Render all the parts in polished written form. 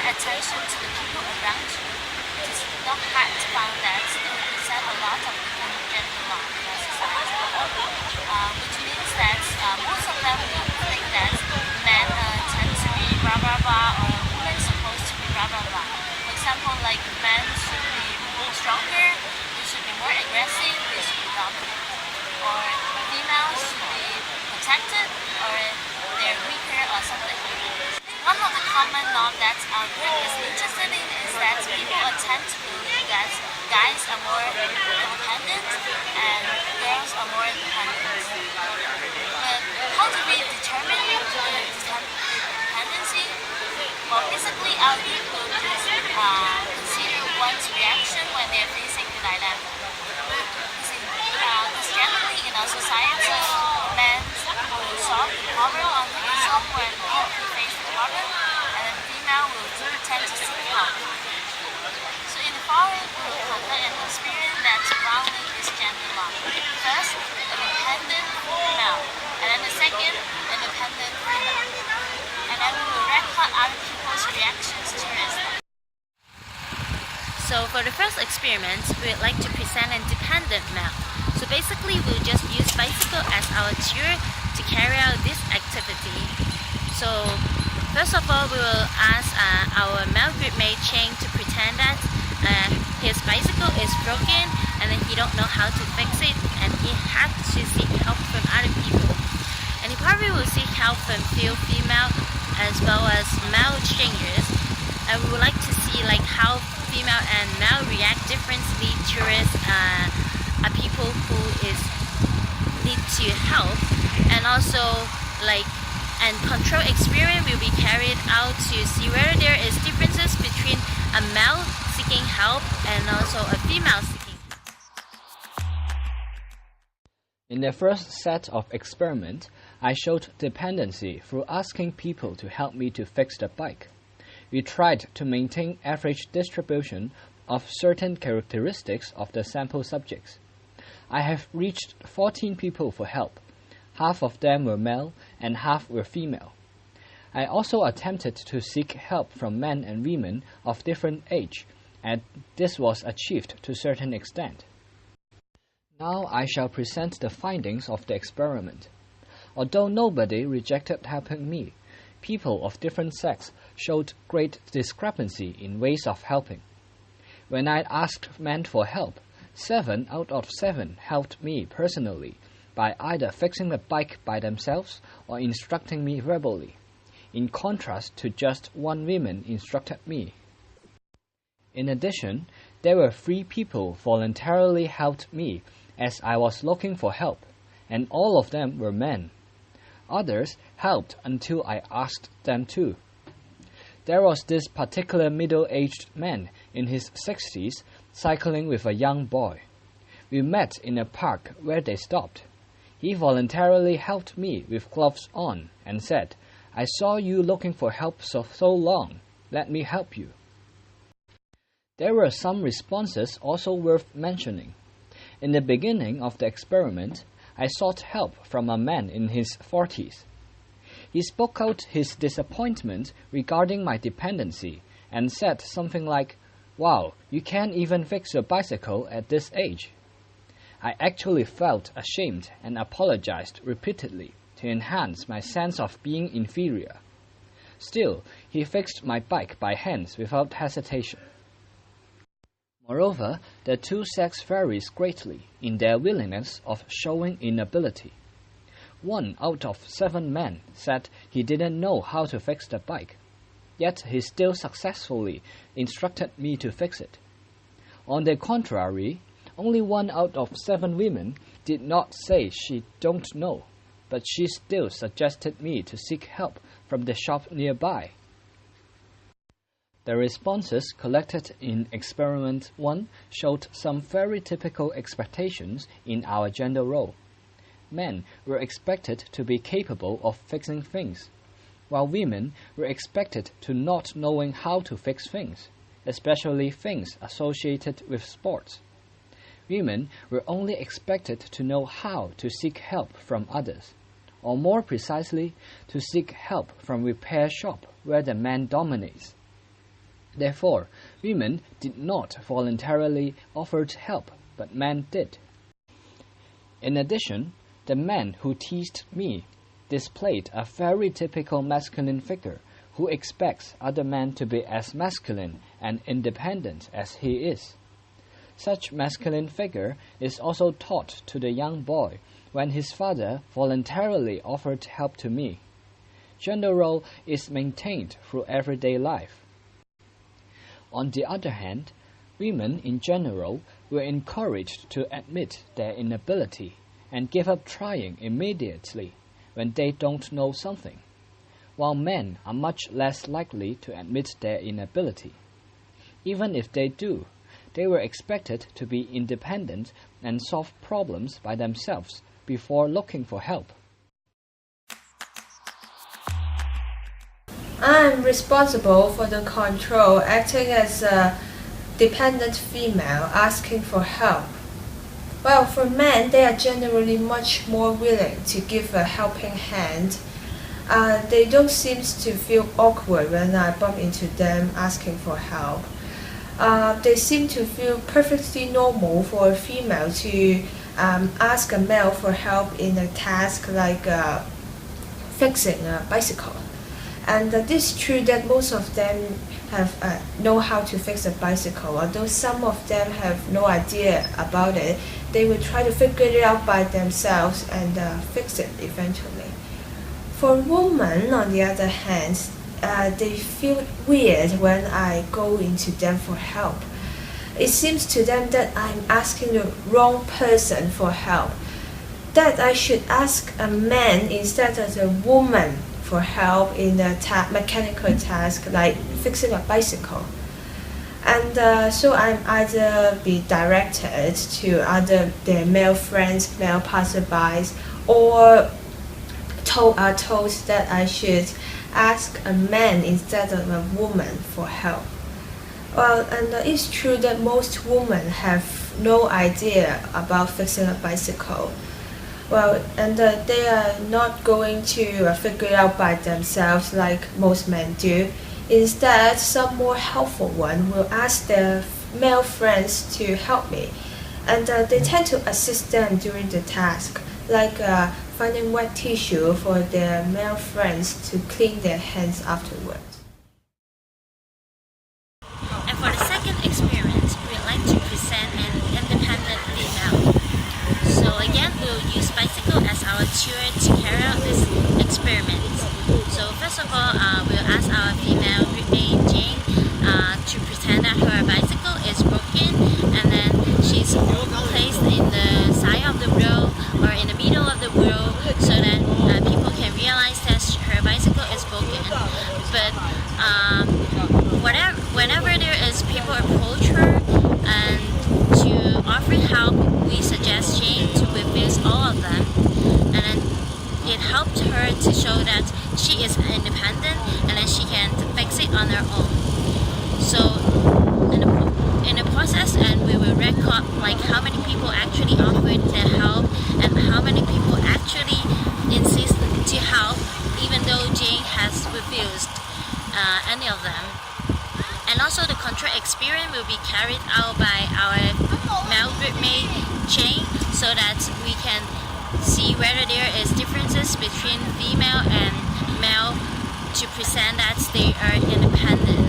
attention to the people around you. It is not hard to find that they represent a lot of different gender roles in our society, which means that most of them will think that men tend to be blah blah blah or women supposed to be blah blah blah. For example, like men should be more stronger, they should be more aggressive, they should be dominant. Or females should be protected or they're weaker or something. One of the common norms that our group is interested in is that people tend to believe that guys are more independent and girls are more dependent. But how do we determine the dependency? Well, basically our group will consider one's reaction when they're facing the dilemma. Because generally in our society, men will solve the problem on his own when he faces the problem, and then female will tend to seek help. So in the forum, we will conduct an experiment that's surrounding this gender law. First, independent male, and then the second, independent female. And then we will record other people's reactions to it. So for the first experiment, we would like to present an independent male. So basically, we'll just use bicycle as our tool to carry out this activity. So first of all, we will ask our male groupmate Ching to pretend that his bicycle is broken and then he don't know how to fix it and he had to seek help from other people. And he probably will seek help from few female as well as male strangers. And we would like to see like how female and male react differently towards people who need to help, and also and control experiment will be carried out to see whether there is differences between a male seeking help and also a female seeking help. In the first set of experiment, I showed dependency through asking people to help me to fix the bike. We tried to maintain average distribution of certain characteristics of the sample subjects. I have reached 14 people for help. Half of them were male and half were female. I also attempted to seek help from men and women of different age, and this was achieved to a certain extent. Now I shall present the findings of the experiment. Although nobody rejected helping me, people of different sex showed great discrepancy in ways of helping. When I asked men for help, 7 out of 7 helped me personally by either fixing the bike by themselves or instructing me verbally, in contrast to just 1 woman instructed me. In addition, there were 3 people voluntarily helped me as I was looking for help, and all of them were men. Others helped until I asked them to. There was this particular middle-aged man in his 60s cycling with a young boy. We met in a park where they stopped. He voluntarily helped me with gloves on and said, "I saw you looking for help so long. Let me help you." There were some responses also worth mentioning. In the beginning of the experiment, I sought help from a man in his 40s. He spoke out his disappointment regarding my dependency and said something like, "Wow, you can't even fix your bicycle at this age." I actually felt ashamed and apologized repeatedly to enhance my sense of being inferior. Still, he fixed my bike by hand without hesitation. Moreover, the two sexes varies greatly in their willingness of showing inability. 1 out of 7 men said he didn't know how to fix the bike, yet he still successfully instructed me to fix it. On the contrary, only 1 out of 7 women did not say she don't know, but she still suggested me to seek help from the shop nearby. The responses collected in Experiment 1 showed some very typical expectations in our gender role. Men were expected to be capable of fixing things, while women were expected to not knowing how to fix things, especially things associated with sports. Women were only expected to know how to seek help from others, or more precisely, to seek help from repair shop where the man dominates. Therefore, women did not voluntarily offer help, but men did. In addition, the man who teased me displayed a very typical masculine figure who expects other men to be as masculine and independent as he is. Such masculine figure is also taught to the young boy when his father voluntarily offered help to me. Gender role is maintained through everyday life. On the other hand, women in general were encouraged to admit their inability and give up trying immediately when they don't know something, while men are much less likely to admit their inability. Even if they do, they were expected to be independent and solve problems by themselves before looking for help. I'm responsible for the control, acting as a dependent female, asking for help. Well, for men, they are generally much more willing to give a helping hand. They don't seem to feel awkward when I bump into them asking for help. They seem to feel perfectly normal for a female to ask a male for help in a task like fixing a bicycle. And it is true that most of them know how to fix a bicycle. Although some of them have no idea about it, they will try to figure it out by themselves and fix it eventually. For women, on the other hand, they feel weird when I go into them for help. It seems to them that I'm asking the wrong person for help, that I should ask a man instead of a woman for help in a mechanical task like fixing a bicycle. And so I'm either be directed to other their male friends, male passerbys, or told that I should ask a man instead of a woman for help. Well, and it's true that most women have no idea about fixing a bicycle. Well, and they are not going to figure it out by themselves like most men do. Instead, some more helpful one will ask their male friends to help me, and they tend to assist them during the task, like finding wet tissue for their male friends to clean their hands afterwards. And for the second experiment, we'd like to present an independent female. So again, we'll use bicycle as our tool to carry out this experiment. So first of all, we'll ask our female roommate Jing to pretend that her bicycle is broken, and then she's placed in the side of the road or in the middle of the road so that people can realize that her bicycle is broken. But whenever there is people approach her and to offer help, we suggest Jane to replace all of them, and then it helped her to show that she is independent and that she can fix it on her own. So in the process, and we will record like how many people actually offered their help and how many people actually insist to help even though Jane has refused any of them. And also the control experiment will be carried out by our male roommate Jane, so that we can see whether there is differences between female and male to present that they are independent.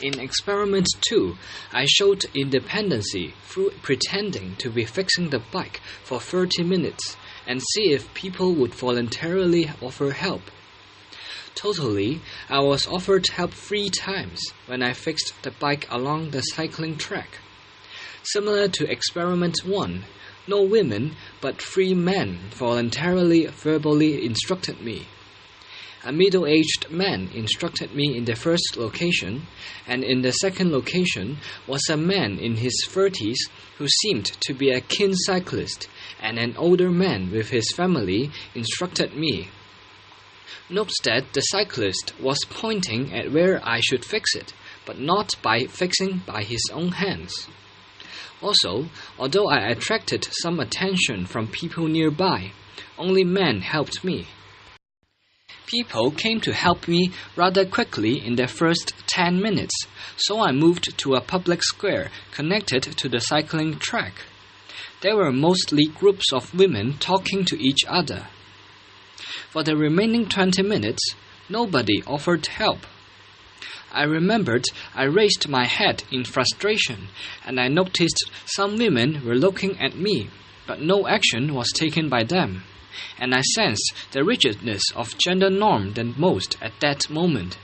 In experiment 2, I showed independency through pretending to be fixing the bike for 30 minutes and see if people would voluntarily offer help. Totally, I was offered help 3 times when I fixed the bike along the cycling track. Similar to experiment 1, no women but 3 men voluntarily verbally instructed me. A middle-aged man instructed me in the first location, and in the second location was a man in his 30s who seemed to be a keen cyclist, and an older man with his family instructed me. Note that the cyclist was pointing at where I should fix it, but not by fixing by his own hands. Also, although I attracted some attention from people nearby, only men helped me. People came to help me rather quickly in the first 10 minutes, so I moved to a public square connected to the cycling track. There were mostly groups of women talking to each other. For the remaining 20 minutes, nobody offered help. I remembered I raised my head in frustration, and I noticed some women were looking at me, but no action was taken by them. And I sensed the rigidness of gender norm the most at that moment.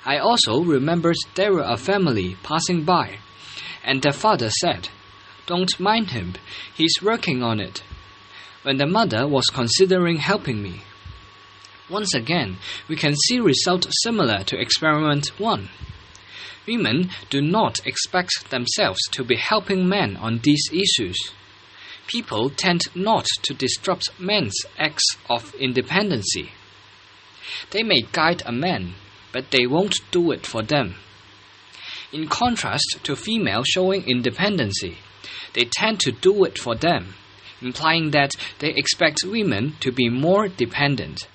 I also remembered there were a family passing by, and the father said, "Don't mind him, he's working on it," when the mother was considering helping me. Once again, we can see results similar to experiment 1. Women do not expect themselves to be helping men on these issues. People tend not to disrupt men's acts of independency. They may guide a man, but they won't do it for them. In contrast to females showing independency, they tend to do it for them, implying that they expect women to be more dependent.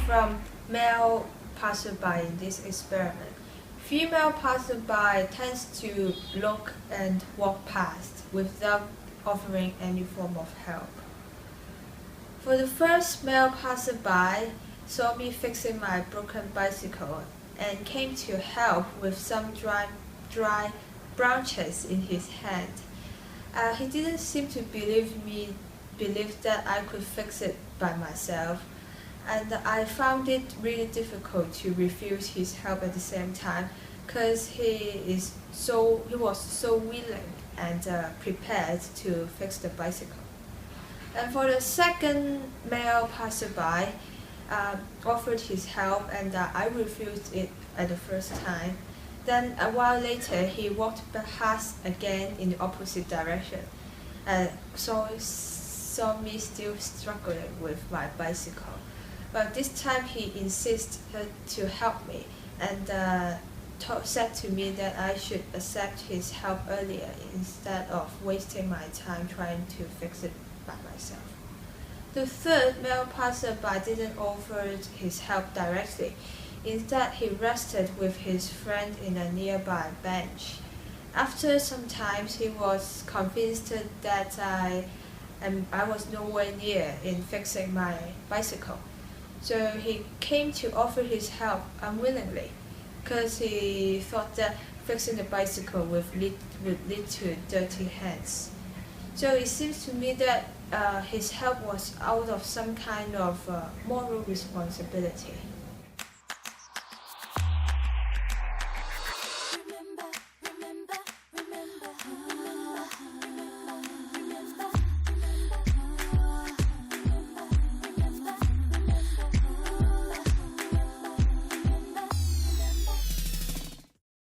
From male passerby in this experiment. Female passerby tends to look and walk past without offering any form of help. For the first male passerby saw me fixing my broken bicycle and came to help with some dry branches in his hand. He didn't seem to believe that I could fix it by myself, and I found it really difficult to refuse his help at the same time, because he was so willing and prepared to fix the bicycle. And for the second male passerby, offered his help, and I refused it at the first time. Then a while later, he walked past again in the opposite direction, saw me still struggling with my bicycle. But this time he insisted to help me and said to me that I should accept his help earlier instead of wasting my time trying to fix it by myself. The third male passerby didn't offer his help directly. Instead, he rested with his friend in a nearby bench. After some time, he was convinced that I was nowhere near in fixing my bicycle. So he came to offer his help unwillingly, because he thought that fixing the bicycle would lead to dirty hands. So it seems to me that his help was out of some kind of moral responsibility.